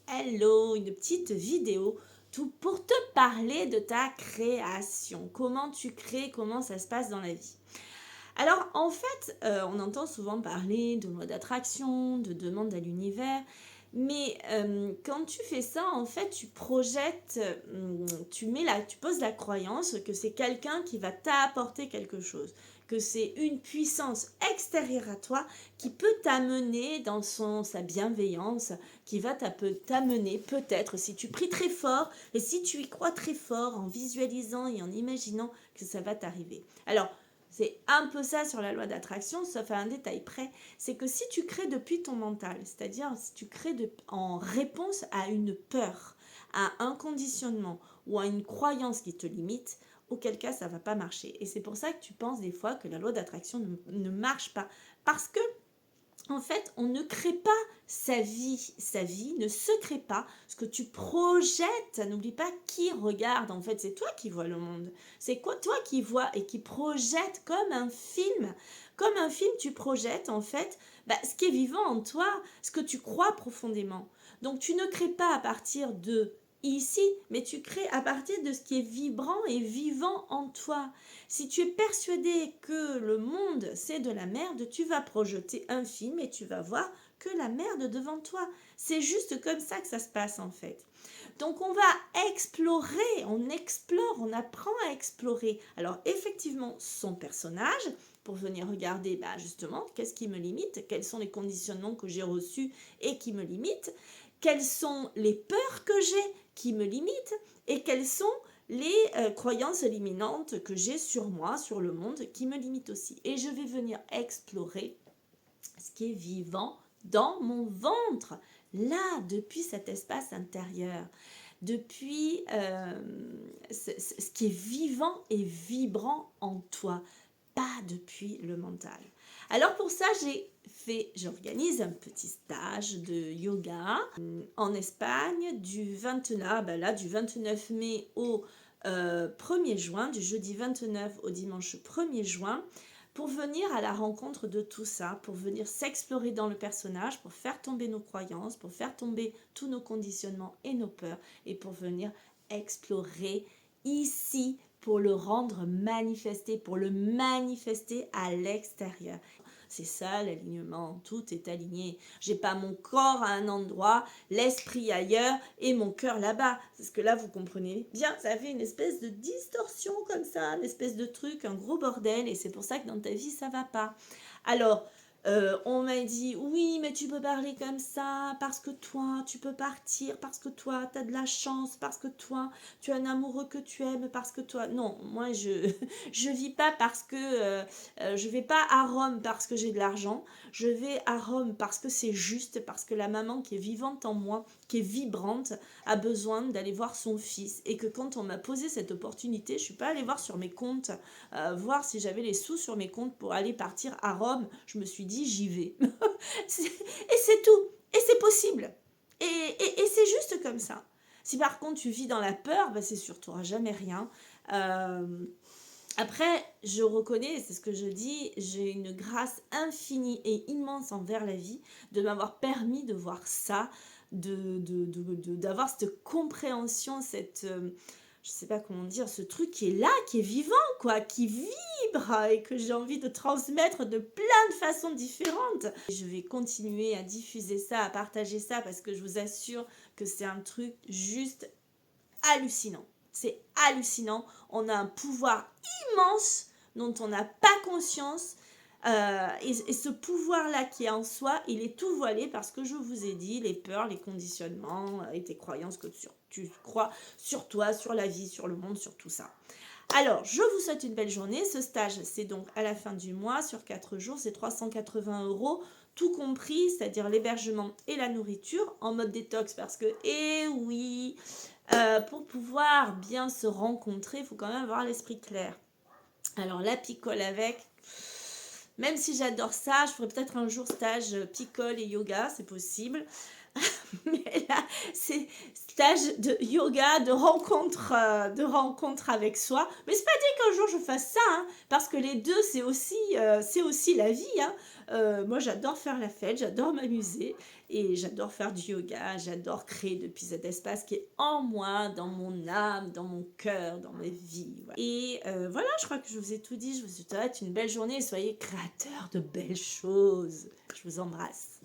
Hello, une petite vidéo tout pour te parler de ta création. Comment tu crées, comment ça se passe dans la vie. Alors en fait, on entend souvent parler de loi d'attraction, de demande à l'univers, mais quand tu fais ça, en fait, tu projettes, tu poses la croyance que c'est quelqu'un qui va t'apporter quelque chose, que c'est une puissance extérieure à toi qui peut t'amener dans sa bienveillance, qui va t'amener peut-être, si tu pries très fort et si tu y crois très fort en visualisant et en imaginant que ça va t'arriver. Alors, c'est un peu ça sur la loi d'attraction, sauf à un détail près, c'est que si tu crées depuis ton mental, c'est-à-dire si tu crées en réponse à une peur, à un conditionnement ou à une croyance qui te limite, auquel cas ça ne va pas marcher. Et c'est pour ça que tu penses des fois que la loi d'attraction ne marche pas. Parce que en fait, on ne crée pas sa vie. Sa vie ne se crée pas. Ce que tu projettes, n'oublie pas qui regarde. En fait, c'est toi qui vois le monde. C'est quoi toi qui vois et qui projette comme un film. Comme un film, tu projettes en fait ce qui est vivant en toi, ce que tu crois profondément. Donc, tu ne crées pas à partir de ici, mais tu crées à partir de ce qui est vibrant et vivant en toi. Si tu es persuadé que le monde c'est de la merde, tu vas projeter un film et tu vas voir que la merde devant toi. C'est juste comme ça que ça se passe en fait. Donc on va explorer, on explore, on apprend à explorer. Alors effectivement son personnage pour venir regarder justement qu'est-ce qui me limite, quels sont les conditionnements que j'ai reçus et qui me limitent, quelles sont les peurs que j'ai qui me limitent et quelles sont les croyances éliminantes que j'ai sur moi, sur le monde, qui me limitent aussi. Et je vais venir explorer ce qui est vivant dans mon ventre, là, depuis cet espace intérieur, depuis ce qui est vivant et vibrant en toi, pas depuis le mental. Alors pour ça, j'organise un petit stage de yoga en Espagne du 29 mai au 1er juin, du jeudi 29 au dimanche 1er juin, pour venir à la rencontre de tout ça, pour venir s'explorer dans le personnage, pour faire tomber nos croyances, pour faire tomber tous nos conditionnements et nos peurs, et pour venir explorer ici, pour le rendre manifesté, pour le manifester à l'extérieur. C'est ça l'alignement, tout est aligné. J'ai pas mon corps à un endroit, l'esprit ailleurs et mon cœur là-bas. Parce que là, vous comprenez bien, ça fait une espèce de distorsion comme ça, une espèce de truc, un gros bordel, et c'est pour ça que dans ta vie, ça va pas. Alors, on m'a dit, oui, mais tu peux parler comme ça, parce que toi, tu peux partir, parce que toi, tu as de la chance, parce que toi, tu as un amoureux que tu aimes, parce que toi... Non, moi, je vis pas parce que... je vais pas à Rome parce que j'ai de l'argent, je vais à Rome parce que c'est juste, parce que la maman qui est vivante en moi, qui est vibrante, a besoin d'aller voir son fils. Et que quand on m'a posé cette opportunité, je suis pas allée voir sur mes comptes, voir si j'avais les sous sur mes comptes pour aller partir à Rome. Je me suis dit, j'y vais. Et c'est tout. Et c'est possible. Et c'est juste comme ça. Si par contre tu vis dans la peur, c'est sûr, tu n'auras jamais rien. Après, je reconnais, c'est ce que je dis, j'ai une grâce infinie et immense envers la vie de m'avoir permis de voir ça, d'avoir cette compréhension, je sais pas comment dire, ce truc qui est là, qui est vivant, quoi, qui vibre et que j'ai envie de transmettre de plein de façons différentes. Je vais continuer à diffuser ça, à partager ça parce que je vous assure que c'est un truc juste hallucinant. C'est hallucinant. On a un pouvoir immense dont on n'a pas conscience. Et ce pouvoir-là qui est en soi, il est tout voilé parce que je vous ai dit, les peurs, les conditionnements et tes croyances que tu crois sur toi, sur la vie, sur le monde, sur tout ça. Alors, je vous souhaite une belle journée. Ce stage, c'est donc à la fin du mois, sur 4 jours, c'est 380 €, tout compris, c'est-à-dire l'hébergement et la nourriture, en mode détox, parce que, eh oui, pour pouvoir bien se rencontrer, il faut quand même avoir l'esprit clair. Alors, la picole avec, même si j'adore ça, je ferai peut-être un jour stage picole et yoga, c'est possible. Mais là, c'est stage de yoga, de rencontre avec soi. Mais c'est pas dit qu'un jour je fasse ça, hein, parce que les deux, c'est aussi la vie, hein. Moi, j'adore faire la fête, j'adore m'amuser et j'adore faire du yoga, j'adore créer depuis cet espace qui est en moi, dans mon âme, dans mon cœur, dans ma vie. Voilà. Et voilà, je crois que je vous ai tout dit. Je vous souhaite une belle journée et soyez créateurs de belles choses. Je vous embrasse.